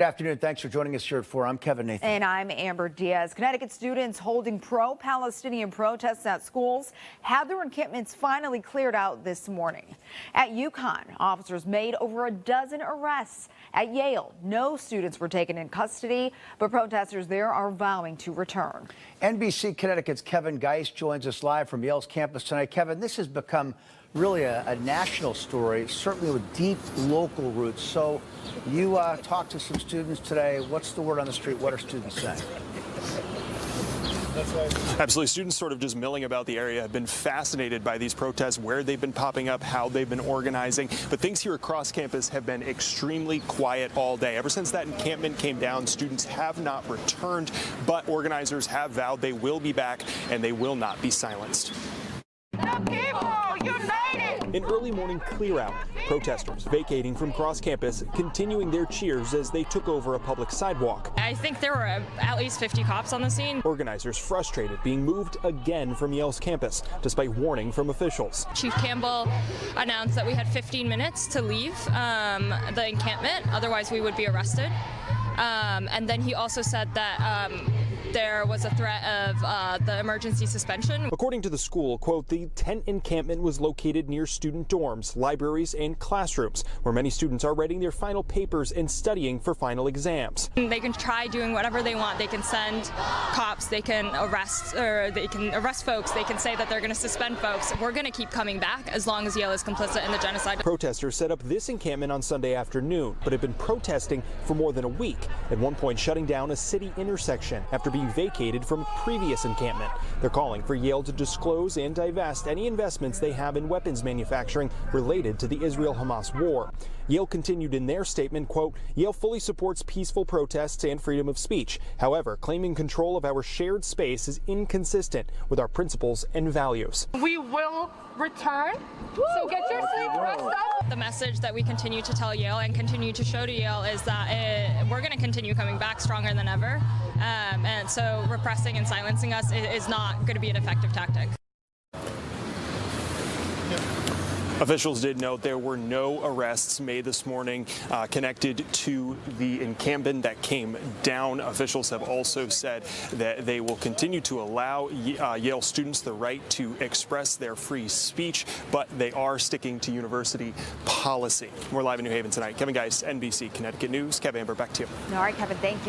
Good afternoon. Thanks for joining us here at 4. I'm Kevin Nathan. And I'm Amber Diaz. Connecticut students holding pro-Palestinian protests at schools had their encampments finally cleared out this morning. At UConn, officers made over a dozen arrests. At Yale, no students were taken in custody, but protesters there are vowing to return. NBC Connecticut's Kevin Geist joins us live from Yale's campus tonight. Kevin, this has become really a national story, certainly with deep local roots. So you talked to some students today. What's the word on the street? What are students saying? Absolutely. Students sort of just milling about the area have been fascinated by these protests, where they've been popping up, how they've been organizing. But things here across campus have been extremely quiet all day. Ever since that encampment came down, students have not returned, but organizers have vowed they will be back and they will not be silenced. The people united! An early morning clear out. Protesters vacating from cross campus, continuing their cheers as they took over a public sidewalk. I think there were at least 50 cops on the scene. Organizers frustrated being moved again from Yale's campus, despite warning from officials. Chief Campbell announced that we had 15 minutes to leave the encampment, otherwise we would be arrested. And then he also said that there was a threat of the emergency suspension. According to the school, quote, the tent encampment was located near student dorms, libraries, and classrooms, where many students are writing their final papers and studying for final exams. They can try doing whatever they want. They can send cops, they can arrest folks, they can say that they're going to suspend folks. We're going to keep coming back as long as Yale is complicit in the genocide. Protesters set up this encampment on Sunday afternoon, but have been protesting for more than a week, at one point shutting down a city intersection after being vacated from a previous encampment. They're calling for Yale to disclose and divest any investments they have in weapons manufacturing related to the Israel-Hamas war. Yale continued in their statement, quote, Yale fully supports peaceful protests and freedom of speech. However, claiming control of our shared space is inconsistent with our principles and values. We will return, so get your sleep, rest up. The message that we continue to tell Yale and continue to show to Yale is that we're going to continue coming back stronger than ever. And so repressing and silencing us is not going to be an effective tactic. Officials did note there were no arrests made this morning connected to the encampment that came down. Officials have also said that they will continue to allow Yale students the right to express their free speech, but they are sticking to university policy. We're live in New Haven tonight. Kevin Geist, NBC Connecticut News. Kevin, Amber, back to you. All right, Kevin, thank you.